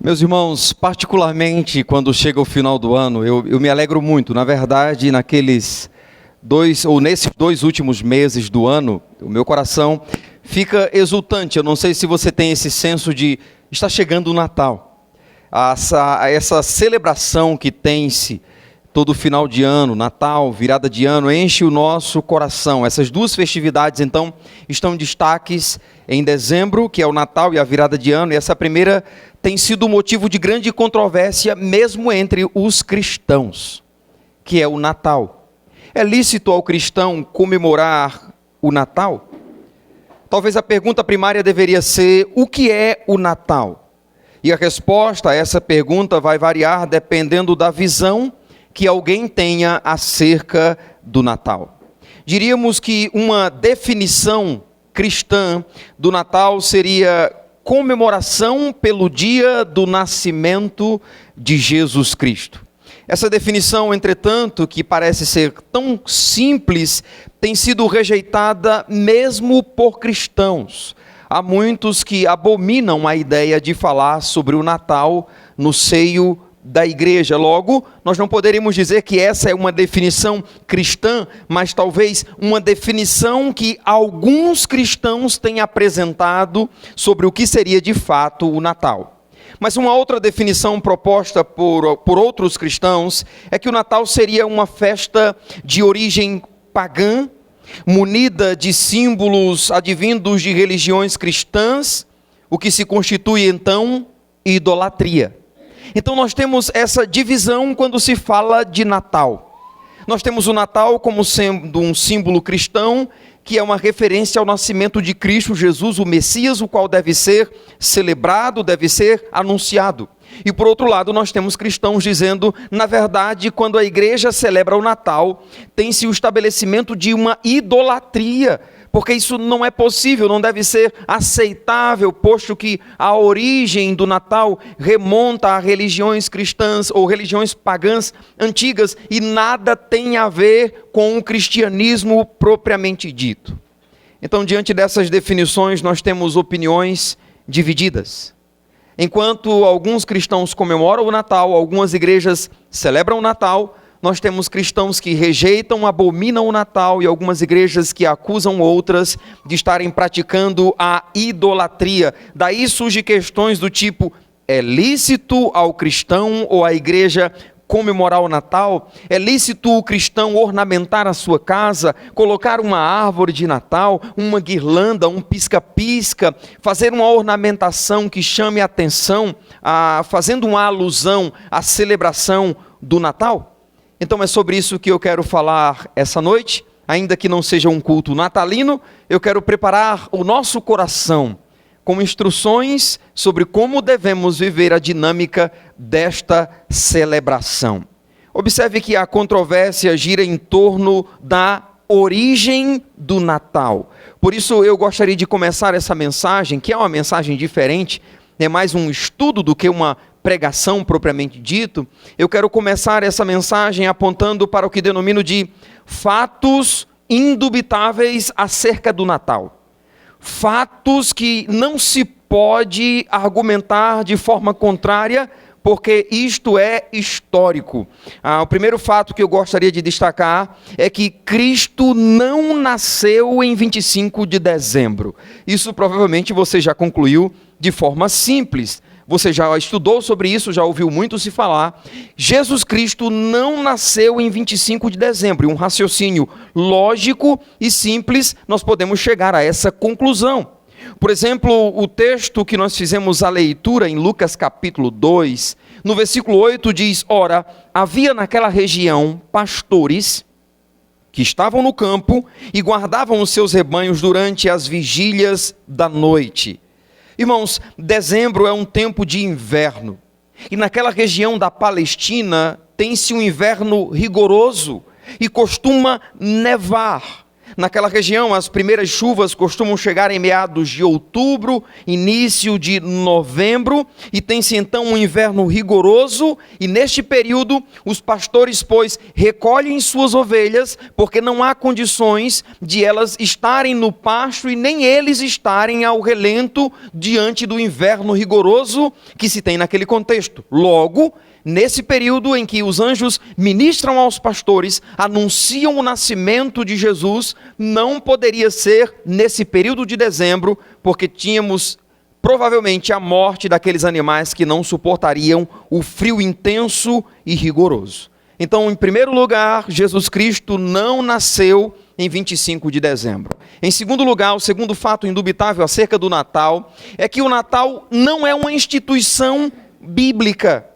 Meus irmãos, particularmente quando chega o final do ano, eu me alegro muito. Na verdade, nesses 2 últimos meses do ano, o meu coração fica exultante. Eu não sei se você tem esse senso de está chegando o Natal. Essa celebração que tem-se todo final de ano, Natal, virada de ano, enche o nosso coração. Essas duas festividades, então, estão em destaques em dezembro, que é o Natal e a virada de ano, e essa primeira tem sido motivo de grande controvérsia, mesmo entre os cristãos, que é o Natal. É lícito ao cristão comemorar o Natal? Talvez a pergunta primária deveria ser: o que é o Natal? E a resposta a essa pergunta vai variar dependendo da visão que alguém tenha acerca do Natal. Diríamos que uma definição cristã do Natal seria comemoração pelo dia do nascimento de Jesus Cristo. Essa definição, entretanto, que parece ser tão simples, tem sido rejeitada mesmo por cristãos. Há muitos que abominam a ideia de falar sobre o Natal no seio da igreja. Logo, nós não poderíamos dizer que essa é uma definição cristã, mas talvez uma definição que alguns cristãos têm apresentado sobre o que seria de fato o Natal. Mas uma outra definição proposta por outros cristãos é que o Natal seria uma festa de origem pagã, munida de símbolos advindos de religiões cristãs, o que se constitui então idolatria. Então nós temos essa divisão quando se fala de Natal. Nós temos o Natal como sendo um símbolo cristão, que é uma referência ao nascimento de Cristo Jesus, o Messias, o qual deve ser celebrado, deve ser anunciado. E por outro lado, nós temos cristãos dizendo, na verdade, quando a igreja celebra o Natal, tem-se o estabelecimento de uma idolatria, porque isso não é possível, não deve ser aceitável, posto que a origem do Natal remonta a religiões cristãs ou religiões pagãs antigas e nada tem a ver com o cristianismo propriamente dito. Então, diante dessas definições, nós temos opiniões divididas. Enquanto alguns cristãos comemoram o Natal, algumas igrejas celebram o Natal, nós temos cristãos que rejeitam, abominam o Natal e algumas igrejas que acusam outras de estarem praticando a idolatria. Daí surgem questões do tipo: é lícito ao cristão ou à igreja comemorar o Natal? É lícito o cristão ornamentar a sua casa, colocar uma árvore de Natal, uma guirlanda, um pisca-pisca, fazer uma ornamentação que chame a atenção, fazendo uma alusão à celebração do Natal? Então é sobre isso que eu quero falar essa noite. Ainda que não seja um culto natalino, eu quero preparar o nosso coração com instruções sobre como devemos viver a dinâmica desta celebração. Observe que a controvérsia gira em torno da origem do Natal. Por isso eu gostaria de começar essa mensagem, que é uma mensagem diferente, é mais um estudo do que uma pregação propriamente dito. Eu quero começar essa mensagem apontando para o que denomino de fatos indubitáveis acerca do Natal. Fatos que não se pode argumentar de forma contrária, porque isto é histórico. O primeiro fato que eu gostaria de destacar é que Cristo não nasceu em 25 de dezembro. Isso provavelmente você já concluiu de forma simples. Você já estudou sobre isso, já ouviu muito se falar. Jesus Cristo não nasceu em 25 de dezembro. Em um raciocínio lógico e simples, nós podemos chegar a essa conclusão. Por exemplo, o texto que nós fizemos a leitura em Lucas capítulo 2, no versículo 8 diz: ora, havia naquela região pastores que estavam no campo e guardavam os seus rebanhos durante as vigílias da noite. Irmãos, dezembro é um tempo de inverno, e naquela região da Palestina tem-se um inverno rigoroso e costuma nevar. Naquela região, as primeiras chuvas costumam chegar em meados de outubro, início de novembro, e tem-se então um inverno rigoroso, e neste período os pastores, pois, recolhem suas ovelhas, porque não há condições de elas estarem no pasto e nem eles estarem ao relento diante do inverno rigoroso que se tem naquele contexto. Logo, nesse período em que os anjos ministram aos pastores, anunciam o nascimento de Jesus, não poderia ser nesse período de dezembro, porque tínhamos provavelmente a morte daqueles animais que não suportariam o frio intenso e rigoroso. Então, em primeiro lugar, Jesus Cristo não nasceu em 25 de dezembro. Em segundo lugar, o segundo fato indubitável acerca do Natal é que o Natal não é uma instituição bíblica.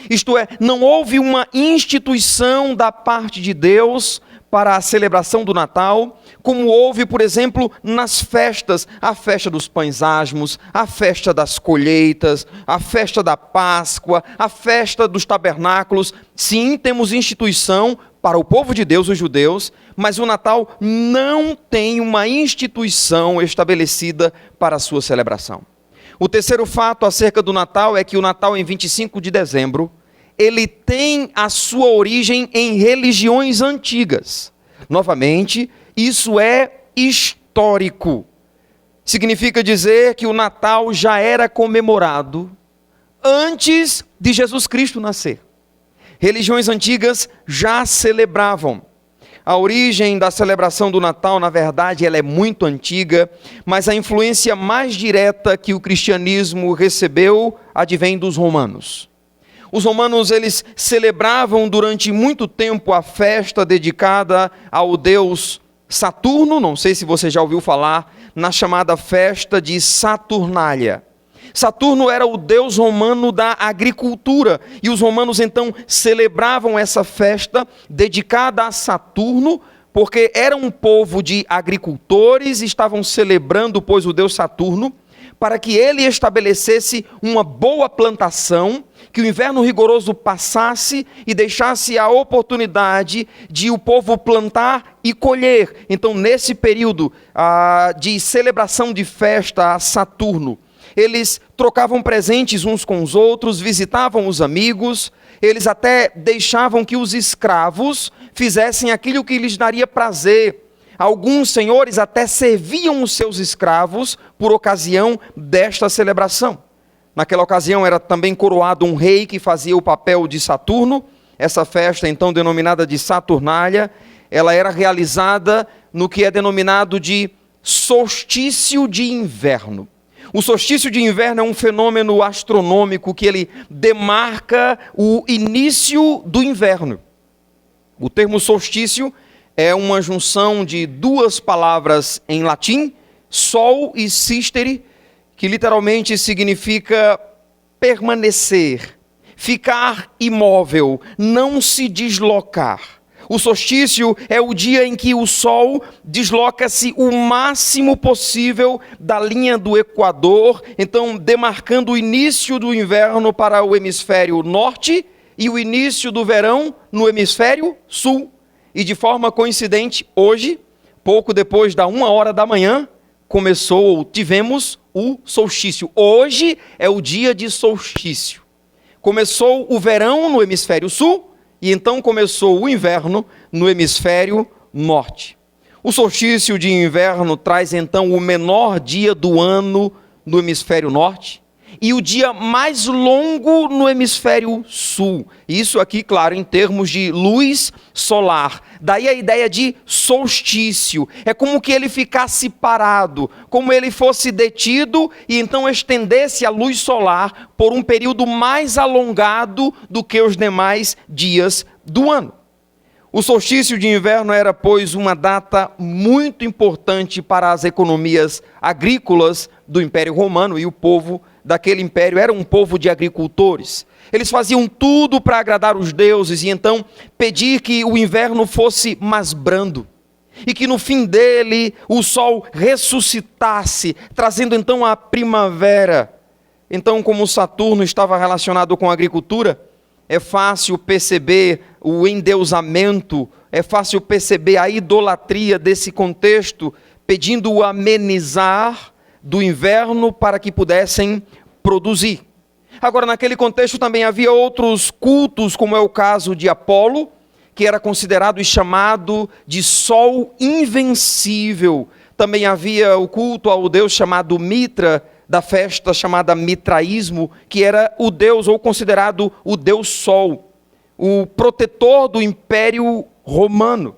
Isto é, não houve uma instituição da parte de Deus para a celebração do Natal, como houve, por exemplo, nas festas, a festa dos pães asmos, a festa das colheitas, a festa da Páscoa, a festa dos tabernáculos. Sim, temos instituição para o povo de Deus, os judeus, mas o Natal não tem uma instituição estabelecida para a sua celebração. O terceiro fato acerca do Natal é que o Natal em 25 de dezembro, ele tem a sua origem em religiões antigas. Novamente, isso é histórico. Significa dizer que o Natal já era comemorado antes de Jesus Cristo nascer. Religiões antigas já celebravam. A origem da celebração do Natal, na verdade, ela é muito antiga, mas a influência mais direta que o cristianismo recebeu advém dos romanos. Os romanos, eles celebravam durante muito tempo a festa dedicada ao deus Saturno, não sei se você já ouviu falar, na chamada festa de Saturnália. Saturno era o deus romano da agricultura, e os romanos então celebravam essa festa dedicada a Saturno, porque era um povo de agricultores, estavam celebrando, pois, o deus Saturno, para que ele estabelecesse uma boa plantação, que o inverno rigoroso passasse e deixasse a oportunidade de o povo plantar e colher. Então, nesse período de celebração de festa a Saturno, eles trocavam presentes uns com os outros, visitavam os amigos, eles até deixavam que os escravos fizessem aquilo que lhes daria prazer. Alguns senhores até serviam os seus escravos por ocasião desta celebração. Naquela ocasião era também coroado um rei que fazia o papel de Saturno. Essa festa, então denominada de Saturnália, ela era realizada no que é denominado de solstício de inverno. O solstício de inverno é um fenômeno astronômico que ele demarca o início do inverno. O termo solstício é uma junção de duas palavras em latim, sol e sistere, que literalmente significa permanecer, ficar imóvel, não se deslocar. O solstício é o dia em que o sol desloca-se o máximo possível da linha do Equador, então demarcando o início do inverno para o hemisfério norte e o início do verão no hemisfério sul. E de forma coincidente, hoje, pouco depois da 1h da manhã, tivemos o solstício. Hoje é o dia de solstício. Começou o verão no hemisfério sul, e então começou o inverno no hemisfério norte. O solstício de inverno traz então o menor dia do ano no hemisfério norte e o dia mais longo no hemisfério sul. Isso aqui, claro, em termos de luz solar. Daí a ideia de solstício. É como que ele ficasse parado, como ele fosse detido e então estendesse a luz solar por um período mais alongado do que os demais dias do ano. O solstício de inverno era, pois, uma data muito importante para as economias agrícolas do Império Romano, e o povo daquele império era um povo de agricultores. Eles faziam tudo para agradar os deuses e então pedir que o inverno fosse mais brando e que no fim dele o sol ressuscitasse, trazendo então a primavera. Então, como Saturno estava relacionado com a agricultura, é fácil perceber o endeusamento, é fácil perceber a idolatria desse contexto, pedindo amenizar do inverno para que pudessem produzir. Agora, naquele contexto também havia outros cultos, como é o caso de Apolo, que era considerado e chamado de sol invencível. Também havia o culto ao deus chamado Mitra, da festa chamada mitraísmo, que era o deus, ou considerado o deus sol, o protetor do Império Romano.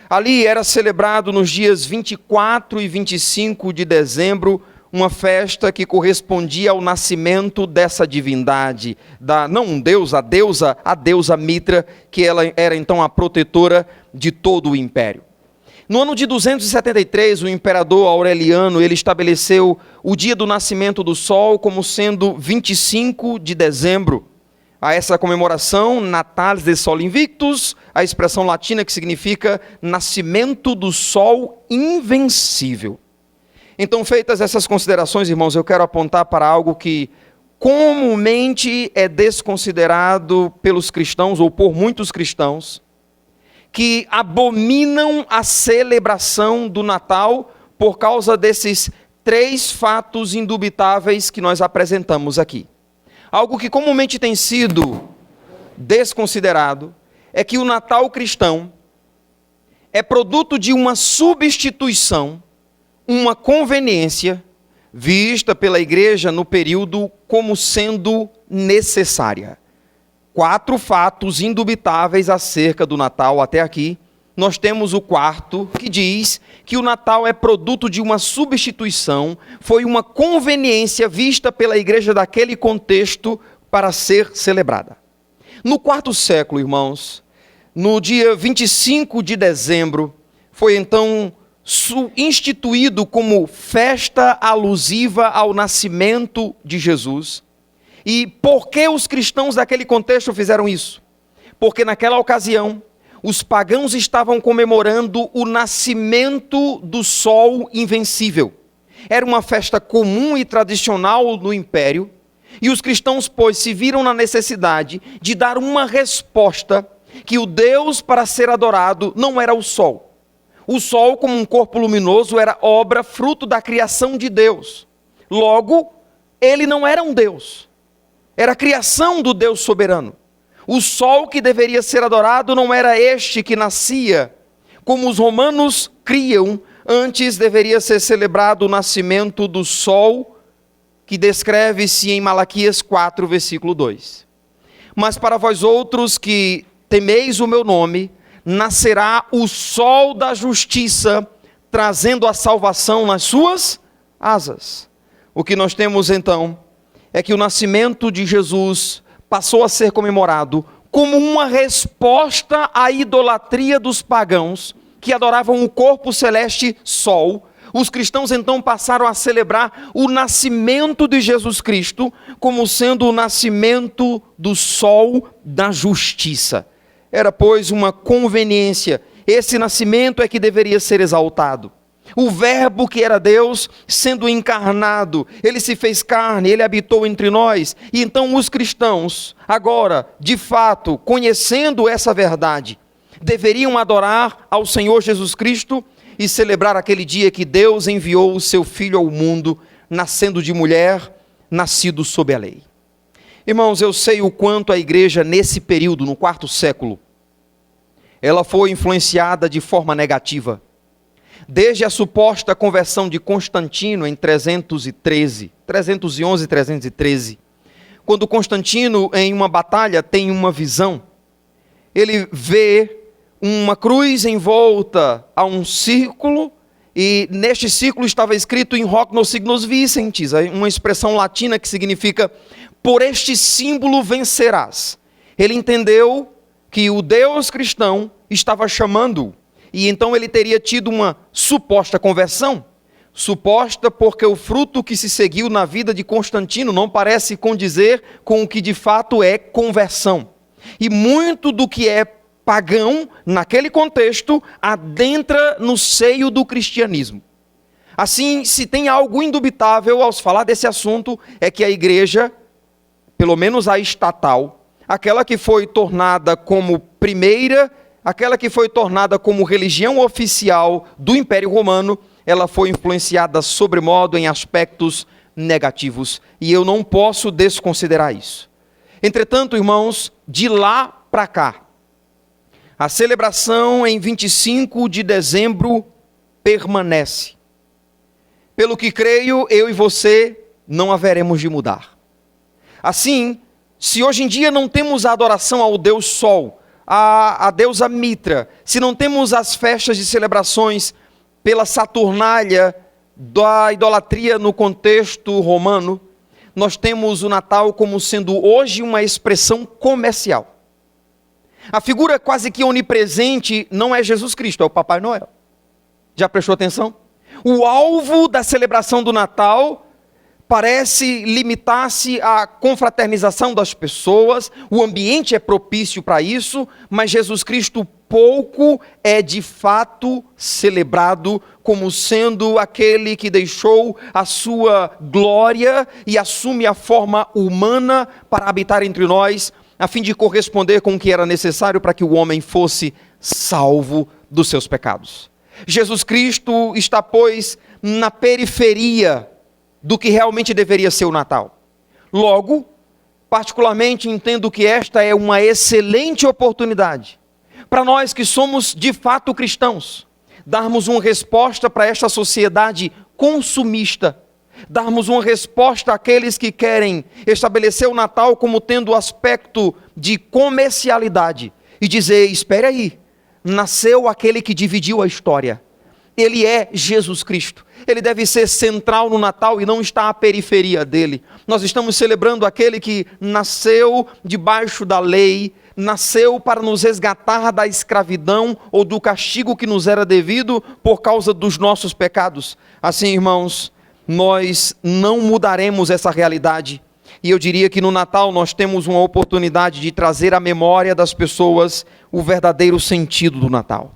Ali era celebrado nos dias 24 e 25 de dezembro, uma festa que correspondia ao nascimento dessa divindade, não um deus, a deusa Mitra, que ela era então a protetora de todo o império. No ano de 273, o imperador Aureliano, ele estabeleceu o dia do nascimento do sol como sendo 25 de dezembro. A essa comemoração, Natalis de Sol Invictus, a expressão latina que significa nascimento do sol invencível. Então, feitas essas considerações, irmãos, eu quero apontar para algo que comumente é desconsiderado pelos cristãos, ou por muitos cristãos, que abominam a celebração do Natal por causa desses 3 fatos indubitáveis que nós apresentamos aqui. Algo que comumente tem sido desconsiderado é que o Natal cristão é produto de uma substituição, uma conveniência vista pela igreja no período como sendo necessária. 4 fatos indubitáveis acerca do Natal até aqui. Nós temos o 4º, que diz que o Natal é produto de uma substituição, foi uma conveniência vista pela igreja daquele contexto para ser celebrada. No 4º século, irmãos, no dia 25 de dezembro, foi então instituído como festa alusiva ao nascimento de Jesus. E por que os cristãos daquele contexto fizeram isso? Porque naquela ocasião, os pagãos estavam comemorando o nascimento do sol invencível. Era uma festa comum e tradicional no império, e os cristãos, pois, se viram na necessidade de dar uma resposta que o Deus para ser adorado não era o sol. O sol, como um corpo luminoso, era obra, fruto da criação de Deus. Logo, ele não era um Deus. Era a criação do Deus soberano. O sol que deveria ser adorado não era este que nascia, como os romanos criam, antes deveria ser celebrado o nascimento do sol, que descreve-se em Malaquias 4, versículo 2. Mas para vós outros que temeis o meu nome, nascerá o sol da justiça, trazendo a salvação nas suas asas. O que nós temos então é que o nascimento de Jesus passou a ser comemorado como uma resposta à idolatria dos pagãos que adoravam o corpo celeste sol. Os cristãos então passaram a celebrar o nascimento de Jesus Cristo como sendo o nascimento do sol da justiça. Era, pois, uma conveniência. Esse nascimento é que deveria ser exaltado. O verbo que era Deus, sendo encarnado, ele se fez carne, ele habitou entre nós. E então os cristãos, agora, de fato, conhecendo essa verdade, deveriam adorar ao Senhor Jesus Cristo e celebrar aquele dia que Deus enviou o seu Filho ao mundo, nascendo de mulher, nascido sob a lei. Irmãos, eu sei o quanto a igreja nesse período, no 4º século, ela foi influenciada de forma negativa. Desde a suposta conversão de Constantino em 311 e 313, quando Constantino, em uma batalha, tem uma visão, ele vê uma cruz envolta a um círculo, e neste círculo estava escrito in hoc nos signos vicentis, uma expressão latina que significa por este símbolo vencerás. Ele entendeu que o Deus cristão estava chamando-o, e então ele teria tido uma suposta conversão, suposta porque o fruto que se seguiu na vida de Constantino não parece condizer com o que de fato é conversão. E muito do que é pagão, naquele contexto, adentra no seio do cristianismo. Assim, se tem algo indubitável ao falar desse assunto, é que a igreja, pelo menos a estatal, aquela que foi tornada como primeira, aquela que foi tornada como religião oficial do Império Romano, ela foi influenciada sobremodo em aspectos negativos. E eu não posso desconsiderar isso. Entretanto, irmãos, de lá para cá, a celebração em 25 de dezembro permanece. Pelo que creio, eu e você não haveremos de mudar. Assim, se hoje em dia não temos a adoração ao Deus Sol, a deusa Mitra, se não temos as festas e celebrações pela Saturnália da idolatria no contexto romano, nós temos o Natal como sendo hoje uma expressão comercial. A figura quase que onipresente não é Jesus Cristo, é o Papai Noel. Já prestou atenção? O alvo da celebração do Natal parece limitar-se à confraternização das pessoas, o ambiente é propício para isso, mas Jesus Cristo pouco é de fato celebrado como sendo aquele que deixou a sua glória e assume a forma humana para habitar entre nós, a fim de corresponder com o que era necessário para que o homem fosse salvo dos seus pecados. Jesus Cristo está, pois, na periferia do que realmente deveria ser o Natal. Logo, particularmente entendo que esta é uma excelente oportunidade para nós que somos de fato cristãos, darmos uma resposta para esta sociedade consumista, darmos uma resposta àqueles que querem estabelecer o Natal como tendo aspecto de comercialidade e dizer, espere aí, nasceu aquele que dividiu a história. Ele é Jesus Cristo. Ele deve ser central no Natal e não está à periferia dele. Nós estamos celebrando aquele que nasceu debaixo da lei, nasceu para nos resgatar da escravidão ou do castigo que nos era devido por causa dos nossos pecados. Assim, irmãos, nós não mudaremos essa realidade. E eu diria que no Natal nós temos uma oportunidade de trazer à memória das pessoas o verdadeiro sentido do Natal.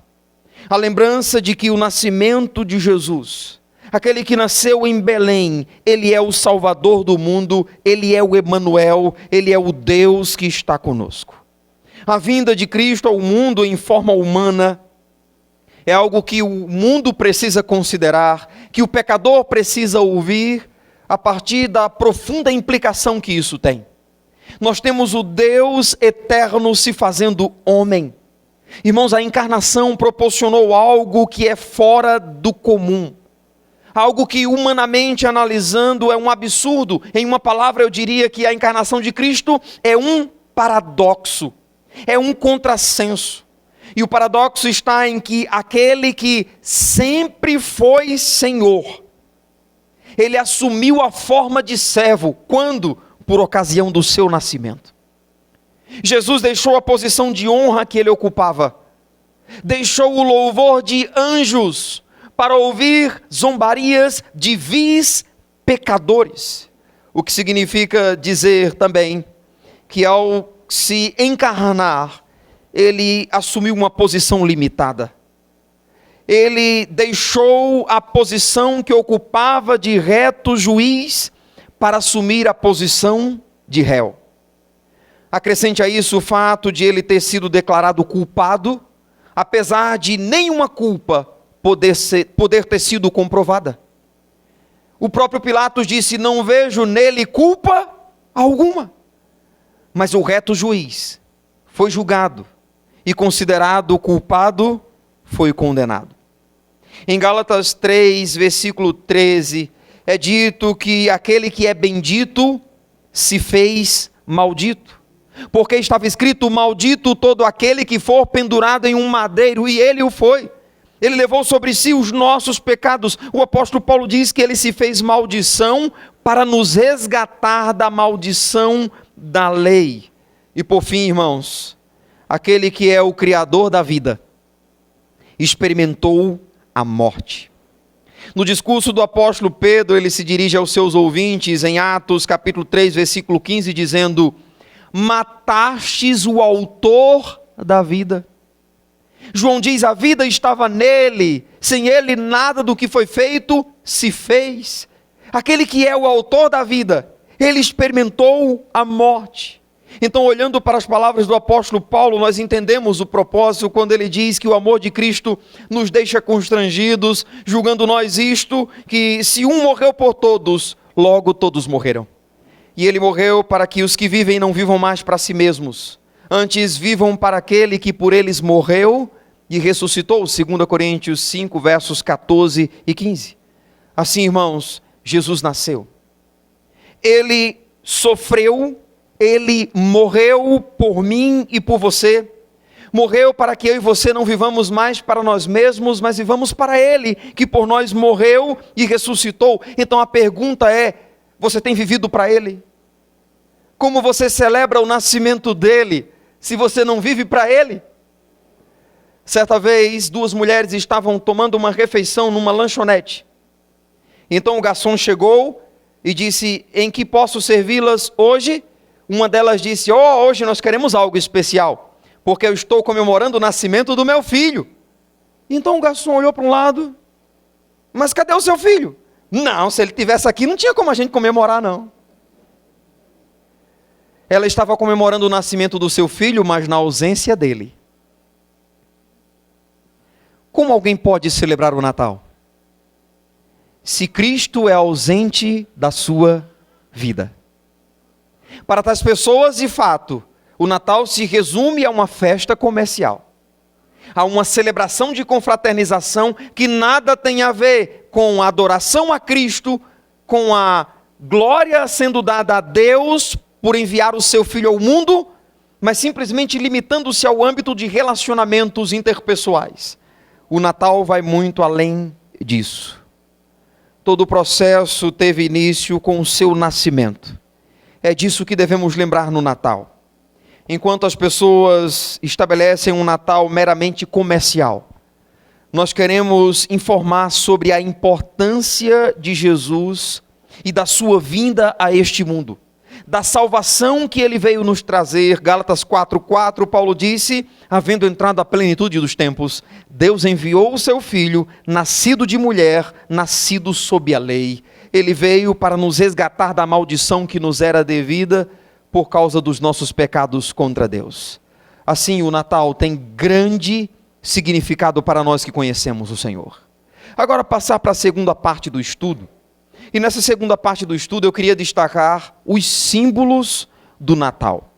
A lembrança de que o nascimento de Jesus, aquele que nasceu em Belém, ele é o Salvador do mundo, ele é o Emanuel, ele é o Deus que está conosco. A vinda de Cristo ao mundo em forma humana é algo que o mundo precisa considerar, que o pecador precisa ouvir, a partir da profunda implicação que isso tem. Nós temos o Deus eterno se fazendo homem. Irmãos, a encarnação proporcionou algo que é fora do comum. Algo que humanamente analisando é um absurdo. Em uma palavra eu diria que a encarnação de Cristo é um paradoxo. É um contrassenso. E o paradoxo está em que aquele que sempre foi Senhor, ele assumiu a forma de servo. Quando? Por ocasião do seu nascimento. Jesus deixou a posição de honra que ele ocupava. Deixou o louvor de anjos para ouvir zombarias de vis pecadores. O que significa dizer também que ao se encarnar, ele assumiu uma posição limitada. Ele deixou a posição que ocupava de reto juiz para assumir a posição de réu. Acrescente a isso o fato de ele ter sido declarado culpado, apesar de nenhuma culpa poder ter sido comprovada. O próprio Pilatos disse, não vejo nele culpa alguma. Mas o reto juiz foi julgado e considerado culpado, foi condenado. Em Gálatas 3, versículo 13, é dito que aquele que é bendito se fez maldito. Porque estava escrito, maldito todo aquele que for pendurado em um madeiro, e ele o foi. Ele levou sobre si os nossos pecados. O apóstolo Paulo diz que ele se fez maldição para nos resgatar da maldição da lei. E por fim, irmãos, aquele que é o Criador da vida, experimentou a morte. No discurso do apóstolo Pedro, ele se dirige aos seus ouvintes em Atos capítulo 3, versículo 15, dizendo, matastes o autor da vida. João diz, a vida estava nele, sem ele nada do que foi feito se fez. Aquele que é o autor da vida, ele experimentou a morte. Então, olhando para as palavras do apóstolo Paulo, nós entendemos o propósito quando ele diz que o amor de Cristo nos deixa constrangidos, julgando nós isto, que se um morreu por todos, logo todos morreram. E ele morreu para que os que vivem não vivam mais para si mesmos, antes vivam para aquele que por eles morreu e ressuscitou, 2 Coríntios 5, versos 14 e 15. Assim, irmãos, Jesus nasceu. Ele sofreu, ele morreu por mim e por você. Morreu para que eu e você não vivamos mais para nós mesmos, mas vivamos para ele, que por nós morreu e ressuscitou. Então a pergunta é: você tem vivido para ele? Como você celebra o nascimento dele, se você não vive para ele? Certa vez, 2 mulheres estavam tomando uma refeição numa lanchonete. Então o garçom chegou e disse: em que posso servi-las hoje? Uma delas disse: hoje nós queremos algo especial, porque eu estou comemorando o nascimento do meu filho. Então o garçom olhou para um lado: mas cadê o seu filho? Não, se ele estivesse aqui não tinha como a gente comemorar, não. Ela estava comemorando o nascimento do seu filho, mas na ausência dele. Como alguém pode celebrar o Natal se Cristo é ausente da sua vida? Para tais pessoas, de fato, o Natal se resume a uma festa comercial, a uma celebração de confraternização que nada tem a ver com a adoração a Cristo, com a glória sendo dada a Deus por enviar o seu Filho ao mundo, mas simplesmente limitando-se ao âmbito de relacionamentos interpessoais. O Natal vai muito além disso. Todo o processo teve início com o seu nascimento. É disso que devemos lembrar no Natal. Enquanto as pessoas estabelecem um Natal meramente comercial, nós queremos informar sobre a importância de Jesus e da sua vinda a este mundo, da salvação que ele veio nos trazer. Gálatas 4:4, Paulo disse: havendo entrado a plenitude dos tempos, Deus enviou o seu Filho, nascido de mulher, nascido sob a lei. Ele veio para nos resgatar da maldição que nos era devida por causa dos nossos pecados contra Deus. Assim, o Natal tem grande significado para nós que conhecemos o Senhor. Agora, passar para a segunda parte do estudo. E nessa segunda parte do estudo eu queria destacar os símbolos do Natal.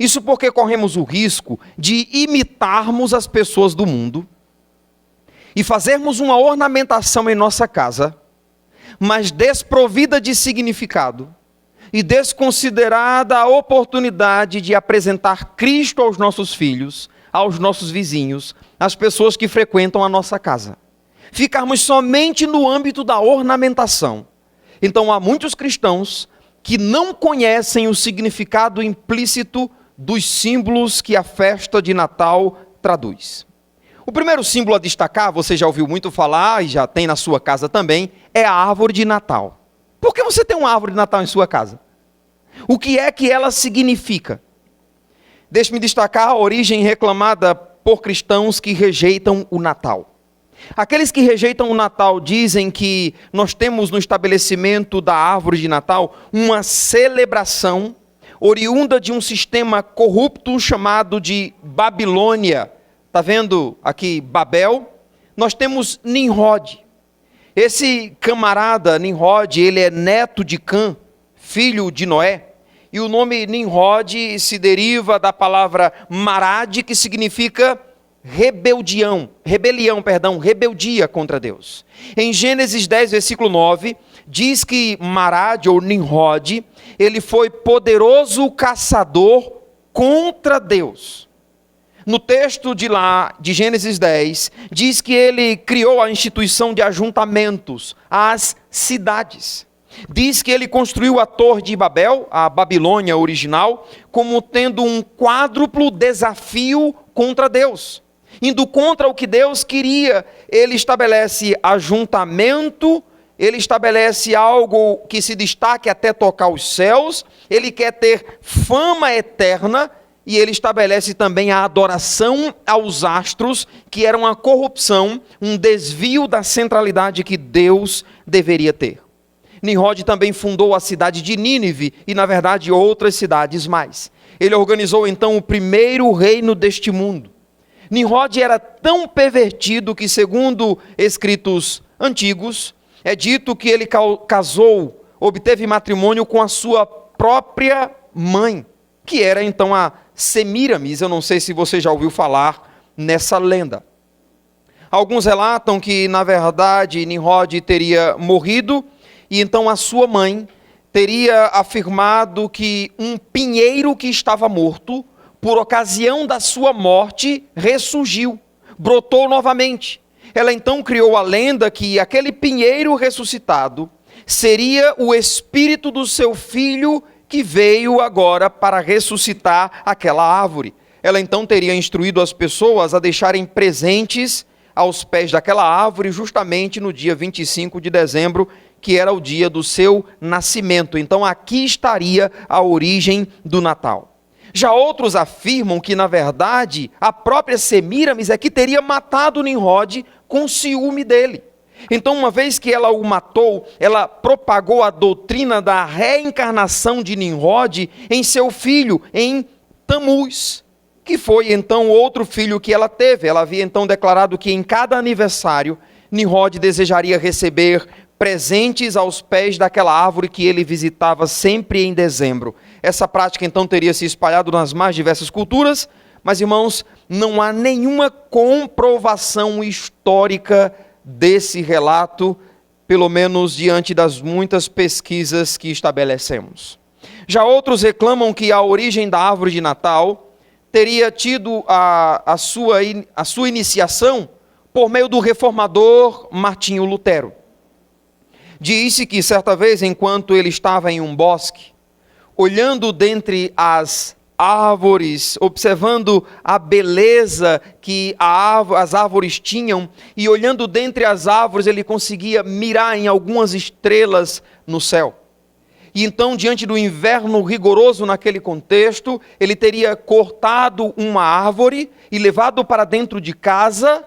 Isso porque corremos o risco de imitarmos as pessoas do mundo e fazermos uma ornamentação em nossa casa, mas desprovida de significado e desconsiderada a oportunidade de apresentar Cristo aos nossos filhos, aos nossos vizinhos, às pessoas que frequentam a nossa casa. Ficarmos somente no âmbito da ornamentação. Então há muitos cristãos que não conhecem o significado implícito dos símbolos que a festa de Natal traduz. O primeiro símbolo a destacar, você já ouviu muito falar e já tem na sua casa também, é a árvore de Natal. Por que você tem uma árvore de Natal em sua casa? O que é que ela significa? Deixe-me destacar a origem reclamada por cristãos que rejeitam o Natal. Aqueles que rejeitam o Natal dizem que nós temos no estabelecimento da árvore de Natal uma celebração oriunda de um sistema corrupto chamado de Babilônia. Está vendo aqui Babel? Nós temos Nimrod. Esse camarada Nimrod, ele é neto de Cã, filho de Noé. E o nome Nimrod se deriva da palavra marad, que significa rebeldia contra Deus. Em Gênesis 10, versículo 9, diz que Marad, ou Nimrod, ele foi poderoso caçador contra Deus. No texto de Gênesis 10, diz que ele criou a instituição de ajuntamentos, as cidades. Diz que ele construiu a Torre de Babel, a Babilônia original, como tendo um quádruplo desafio contra Deus. Indo contra o que Deus queria, ele estabelece ajuntamento, ele estabelece algo que se destaque até tocar os céus, ele quer ter fama eterna, e ele estabelece também a adoração aos astros, que era uma corrupção, um desvio da centralidade que Deus deveria ter. Nimrod também fundou a cidade de Nínive, e na verdade outras cidades mais. Ele organizou então o primeiro reino deste mundo. Nimrod era tão pervertido que, segundo escritos antigos, é dito que ele casou, obteve matrimônio com a sua própria mãe, que era então a Semíramis. Eu não sei se você já ouviu falar nessa lenda. Alguns relatam que, na verdade, Nimrod teria morrido e então a sua mãe teria afirmado que um pinheiro que estava morto, por ocasião da sua morte, ressurgiu, brotou novamente. Ela então criou a lenda que aquele pinheiro ressuscitado seria o espírito do seu filho que veio agora para ressuscitar aquela árvore. Ela então teria instruído as pessoas a deixarem presentes aos pés daquela árvore justamente no dia 25 de dezembro, que era o dia do seu nascimento. Então aqui estaria a origem do Natal. Já outros afirmam que, na verdade, a própria Semíramis é que teria matado Nimrod com ciúme dele. Então, uma vez que ela o matou, ela propagou a doutrina da reencarnação de Nimrod em seu filho, em Tamuz, que foi então outro filho que ela teve. Ela havia então declarado que em cada aniversário, Nimrod desejaria receber presentes aos pés daquela árvore que ele visitava sempre em dezembro. Essa prática então teria se espalhado nas mais diversas culturas, mas, irmãos, não há nenhuma comprovação histórica desse relato, pelo menos diante das muitas pesquisas que estabelecemos. Já outros reclamam que a origem da árvore de Natal teria tido a sua iniciação por meio do reformador Martinho Lutero. Disse que certa vez, enquanto ele estava em um bosque, olhando dentre as árvores, observando a beleza que as árvores tinham, e olhando dentre as árvores ele conseguia mirar em algumas estrelas no céu. E então, diante do inverno rigoroso naquele contexto, ele teria cortado uma árvore e levado para dentro de casa,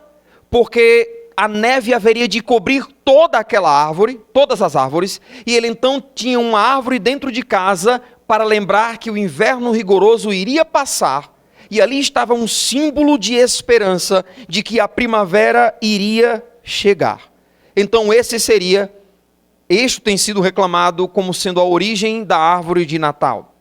porque a neve haveria de cobrir toda aquela árvore, todas as árvores, e ele então tinha uma árvore dentro de casa para lembrar que o inverno rigoroso iria passar, e ali estava um símbolo de esperança de que a primavera iria chegar. Então este tem sido reclamado como sendo a origem da árvore de Natal.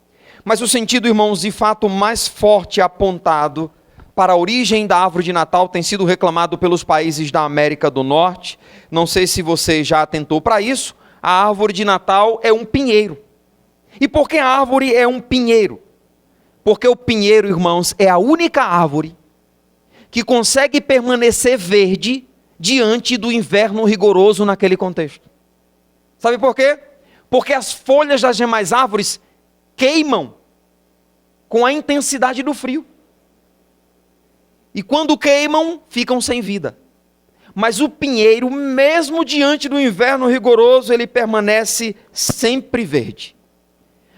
Mas o sentido, irmãos, de fato mais forte apontado para a origem da árvore de Natal tem sido reclamado pelos países da América do Norte. Não sei se você já atentou para isso. A árvore de Natal é um pinheiro. E por que a árvore é um pinheiro? Porque o pinheiro, irmãos, é a única árvore que consegue permanecer verde diante do inverno rigoroso naquele contexto. Sabe por quê? Porque as folhas das demais árvores queimam com a intensidade do frio. E quando queimam, ficam sem vida. Mas o pinheiro, mesmo diante do inverno rigoroso, ele permanece sempre verde.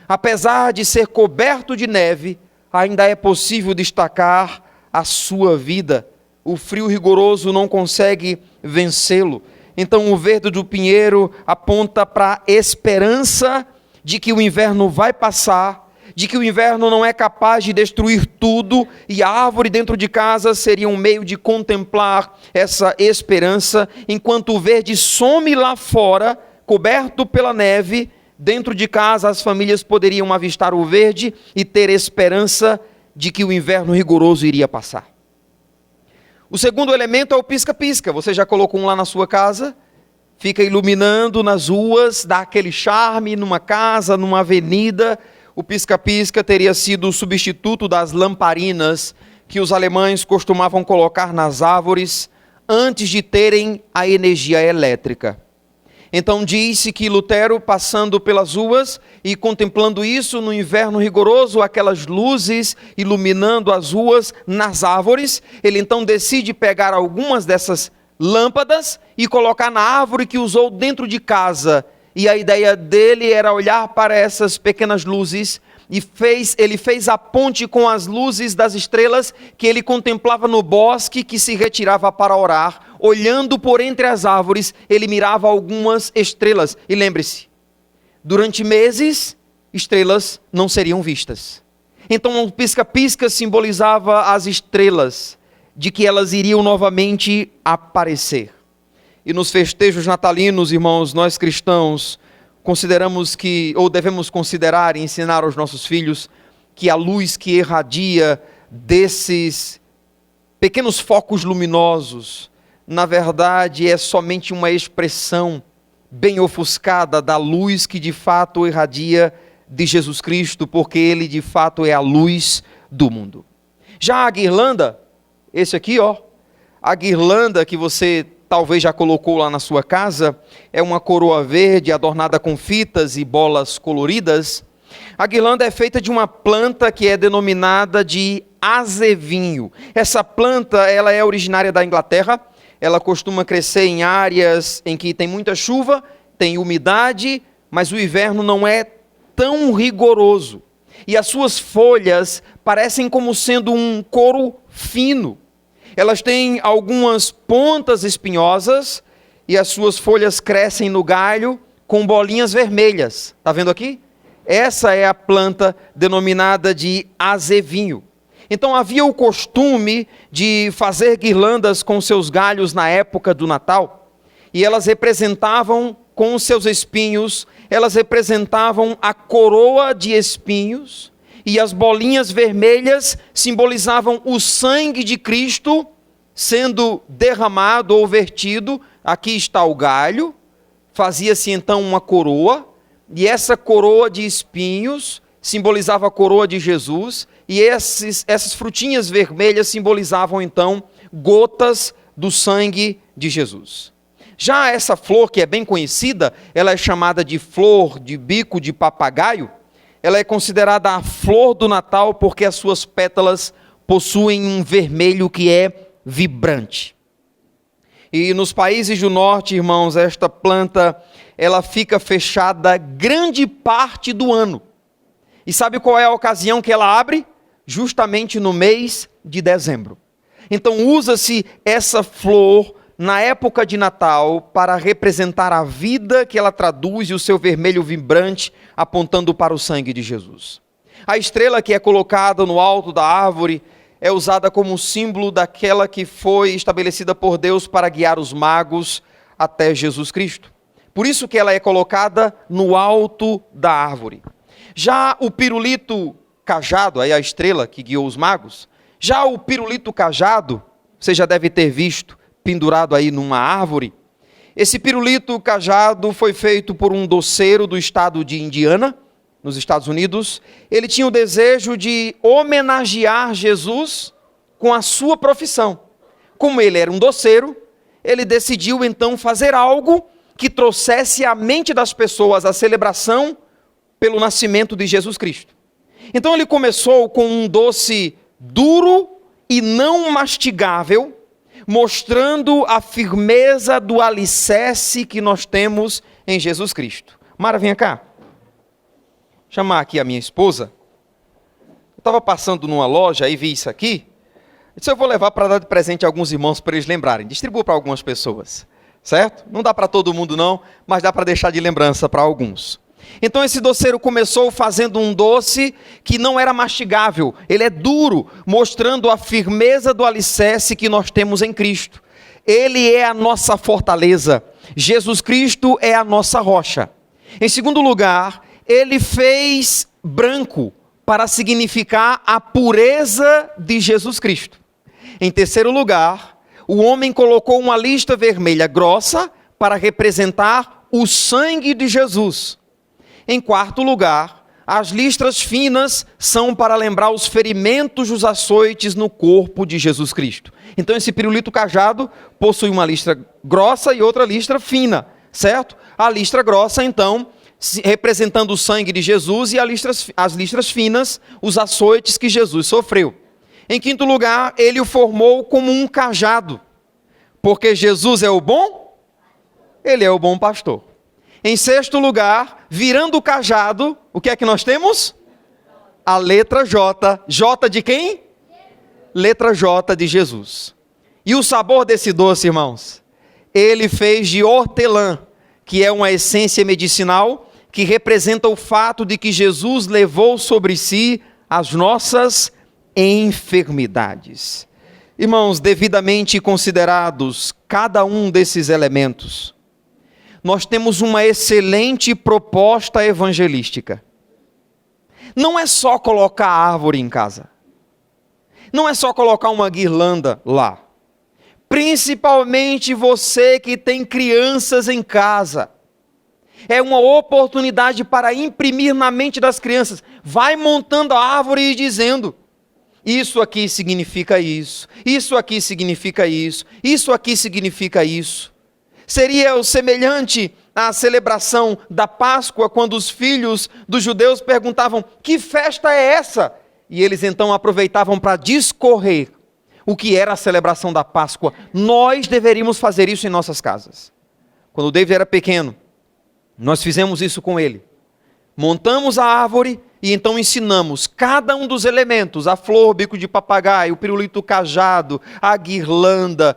Apesar de ser coberto de neve, ainda é possível destacar a sua vida. O frio rigoroso não consegue vencê-lo. Então o verde do pinheiro aponta para a esperança de que o inverno vai passar, de que o inverno não é capaz de destruir tudo, e a árvore dentro de casa seria um meio de contemplar essa esperança, enquanto o verde some lá fora, coberto pela neve. Dentro de casa as famílias poderiam avistar o verde e ter esperança de que o inverno rigoroso iria passar. O segundo elemento é o pisca-pisca. Você já colocou um lá na sua casa? Fica iluminando nas ruas, dá aquele charme numa casa, numa avenida. O pisca-pisca teria sido o substituto das lamparinas que os alemães costumavam colocar nas árvores antes de terem a energia elétrica. Então disse que Lutero, passando pelas ruas e contemplando isso no inverno rigoroso, aquelas luzes iluminando as ruas nas árvores, ele então decide pegar algumas dessas lâmpadas e colocar na árvore que usou dentro de casa. E a ideia dele era olhar para essas pequenas luzes e ele fez a ponte com as luzes das estrelas que ele contemplava no bosque que se retirava para orar. Olhando por entre as árvores, ele mirava algumas estrelas. E lembre-se, durante meses, estrelas não seriam vistas. Então o pisca-pisca simbolizava as estrelas, de que elas iriam novamente aparecer. E nos festejos natalinos, irmãos, nós cristãos consideramos que, ou devemos considerar e ensinar aos nossos filhos, que a luz que irradia desses pequenos focos luminosos, na verdade é somente uma expressão bem ofuscada da luz que de fato irradia de Jesus Cristo, porque Ele de fato é a luz do mundo. Já a guirlanda, esse aqui, a guirlanda que você talvez já colocou lá na sua casa, é uma coroa verde adornada com fitas e bolas coloridas. A guirlanda é feita de uma planta que é denominada de azevinho. Essa planta, ela é originária da Inglaterra, ela costuma crescer em áreas em que tem muita chuva, tem umidade, mas o inverno não é tão rigoroso. E as suas folhas parecem como sendo um couro fino. Elas têm algumas pontas espinhosas e as suas folhas crescem no galho com bolinhas vermelhas. Está vendo aqui? Essa é a planta denominada de azevinho. Então havia o costume de fazer guirlandas com seus galhos na época do Natal, e elas representavam, com os seus espinhos, elas representavam a coroa de espinhos, e as bolinhas vermelhas simbolizavam o sangue de Cristo sendo derramado ou vertido. Aqui está o galho, fazia-se então uma coroa, e essa coroa de espinhos simbolizava a coroa de Jesus, e essas frutinhas vermelhas simbolizavam então gotas do sangue de Jesus. Já essa flor, que é bem conhecida, ela é chamada de flor de bico de papagaio. Ela é considerada a flor do Natal porque as suas pétalas possuem um vermelho que é vibrante. E nos países do norte, irmãos, esta planta, ela fica fechada grande parte do ano. E sabe qual é a ocasião que ela abre? Justamente no mês de dezembro. Então usa-se essa flor na época de Natal para representar a vida que ela traduz e o seu vermelho vibrante apontando para o sangue de Jesus. A estrela que é colocada no alto da árvore é usada como símbolo daquela que foi estabelecida por Deus para guiar os magos até Jesus Cristo. Por isso que ela é colocada no alto da árvore. Já o pirulito cajado, aí a estrela que guiou os magos, já o pirulito cajado, você já deve ter visto, pendurado aí numa árvore. Esse pirulito cajado foi feito por um doceiro do estado de Indiana, nos Estados Unidos. Ele tinha o desejo de homenagear Jesus com a sua profissão. Como ele era um doceiro, ele decidiu então fazer algo que trouxesse à mente das pessoas a celebração pelo nascimento de Jesus Cristo. Então ele começou com um doce duro e não mastigável, mostrando a firmeza do alicerce que nós temos em Jesus Cristo. Mara, vem cá. Chamar aqui a minha esposa. Eu estava passando numa loja e vi isso aqui. Isso eu vou levar para dar de presente a alguns irmãos para eles lembrarem. Distribuo para algumas pessoas, certo? Não dá para todo mundo não, mas dá para deixar de lembrança para alguns. Então esse doceiro começou fazendo um doce que não era mastigável, ele é duro, mostrando a firmeza do alicerce que nós temos em Cristo. Ele é a nossa fortaleza, Jesus Cristo é a nossa rocha. Em segundo lugar, ele fez branco para significar a pureza de Jesus Cristo. Em terceiro lugar, o homem colocou uma lista vermelha grossa para representar o sangue de Jesus. Em quarto lugar, as listras finas são para lembrar os ferimentos dos açoites no corpo de Jesus Cristo. Então esse pirulito cajado possui uma listra grossa e outra listra fina, certo? A listra grossa, então, representando o sangue de Jesus, e as listras finas, os açoites que Jesus sofreu. Em quinto lugar, ele o formou como um cajado, porque Jesus é o bom? Ele é o bom pastor. Em sexto lugar, virando o cajado, o que é que nós temos? A letra J. J de quem? Letra J de Jesus. E o sabor desse doce, irmãos? Ele fez de hortelã, que é uma essência medicinal que representa o fato de que Jesus levou sobre si as nossas enfermidades. Irmãos, devidamente considerados cada um desses elementos, nós temos uma excelente proposta evangelística. Não é só colocar árvore em casa. Não é só colocar uma guirlanda lá. Principalmente você que tem crianças em casa. É uma oportunidade para imprimir na mente das crianças. Vai montando a árvore e dizendo: isso aqui significa isso, isso aqui significa isso, isso aqui significa isso. Seria o semelhante à celebração da Páscoa, quando os filhos dos judeus perguntavam: que festa é essa? E eles então aproveitavam para discorrer o que era a celebração da Páscoa. Nós deveríamos fazer isso em nossas casas. Quando o David era pequeno, nós fizemos isso com ele. Montamos a árvore e então ensinamos cada um dos elementos: a flor, o bico de papagaio, o pirulito cajado, a guirlanda,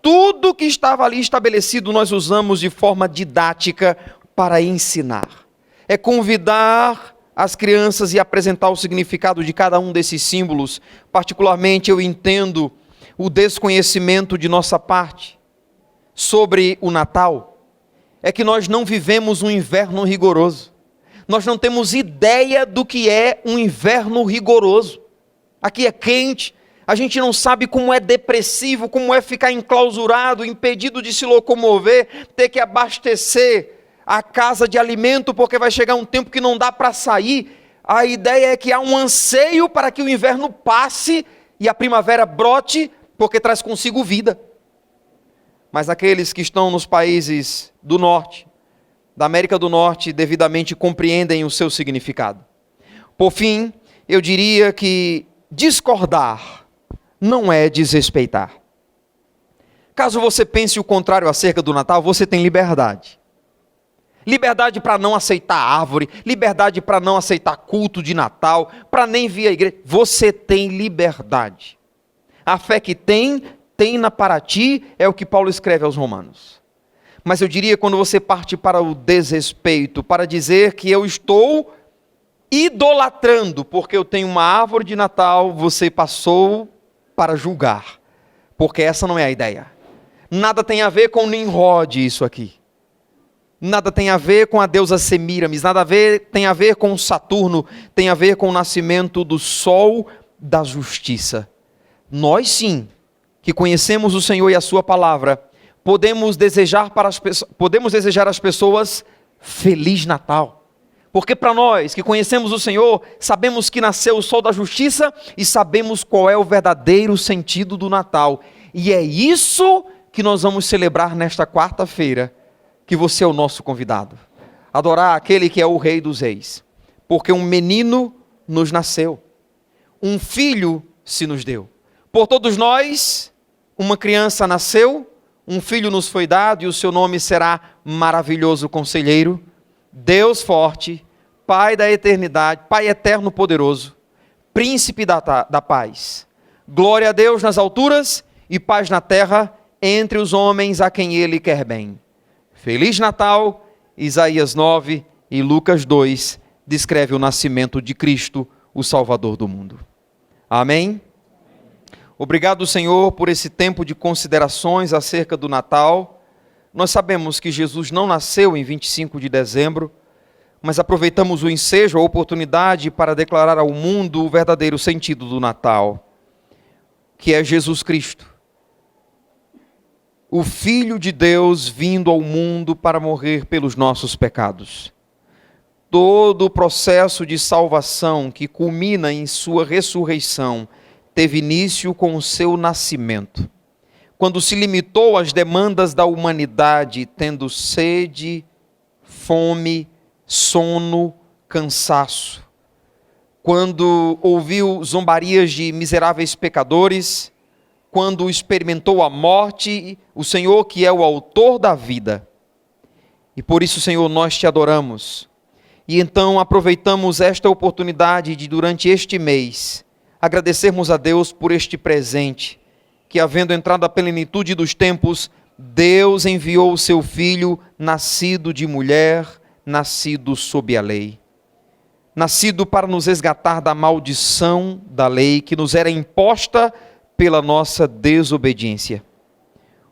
tudo que estava ali estabelecido nós usamos de forma didática para ensinar. É convidar as crianças e apresentar o significado de cada um desses símbolos. Particularmente eu entendo o desconhecimento de nossa parte sobre o Natal. É que nós não vivemos um inverno rigoroso. Nós não temos ideia do que é um inverno rigoroso. Aqui é quente, a gente não sabe como é depressivo, como é ficar enclausurado, impedido de se locomover, ter que abastecer a casa de alimento, porque vai chegar um tempo que não dá para sair. A ideia é que há um anseio para que o inverno passe e a primavera brote, porque traz consigo vida. Mas aqueles que estão nos países do norte, da América do Norte, devidamente compreendem o seu significado. Por fim, eu diria que discordar não é desrespeitar. Caso você pense o contrário acerca do Natal, você tem liberdade. Liberdade para não aceitar árvore, liberdade para não aceitar culto de Natal, para nem vir à igreja. Você tem liberdade. A fé que tem para ti, é o que Paulo escreve aos Romanos. Mas eu diria, quando você parte para o desrespeito, para dizer que eu estou idolatrando, porque eu tenho uma árvore de Natal, você passou para julgar, porque essa não é a ideia. Nada tem a ver com Nimrod isso aqui. Nada tem a ver com a deusa Semíramis, tem a ver com Saturno, tem a ver com o nascimento do sol da justiça. Nós sim, que conhecemos o Senhor e a sua palavra, podemos desejar às pessoas Feliz Natal. Porque para nós que conhecemos o Senhor, sabemos que nasceu o sol da justiça e sabemos qual é o verdadeiro sentido do Natal. E é isso que nós vamos celebrar nesta quarta-feira, que você é o nosso convidado. Adorar aquele que é o Rei dos Reis. Porque um menino nos nasceu, um filho se nos deu. Por todos nós, uma criança nasceu, um filho nos foi dado, e o seu nome será Maravilhoso Conselheiro, Deus Forte, Pai da Eternidade, Pai Eterno Poderoso, Príncipe da Paz. Glória a Deus nas alturas e paz na terra entre os homens a quem Ele quer bem. Feliz Natal. Isaías 9 e Lucas 2 descreve o nascimento de Cristo, o Salvador do mundo. Amém? Obrigado, Senhor, por esse tempo de considerações acerca do Natal. Nós sabemos que Jesus não nasceu em 25 de dezembro, mas aproveitamos o ensejo, a oportunidade para declarar ao mundo o verdadeiro sentido do Natal, que é Jesus Cristo, o Filho de Deus vindo ao mundo para morrer pelos nossos pecados. Todo o processo de salvação que culmina em sua ressurreição teve início com o seu nascimento, quando se limitou às demandas da humanidade, tendo sede, fome, sono, cansaço. Quando ouviu zombarias de miseráveis pecadores, quando experimentou a morte, o Senhor que é o autor da vida. E por isso, Senhor, nós te adoramos. E então aproveitamos esta oportunidade de, durante este mês, agradecermos a Deus por este presente, que havendo entrado a plenitude dos tempos, Deus enviou o seu Filho, nascido de mulher, nascido sob a lei. nascido para nos resgatar da maldição da lei que nos era imposta pela nossa desobediência.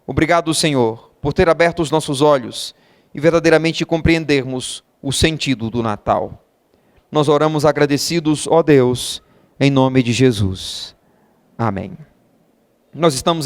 Obrigado, Senhor, por ter aberto os nossos olhos e verdadeiramente compreendermos o sentido do Natal. Nós oramos agradecidos, ó Deus, em nome de Jesus. Amém. Nós estamos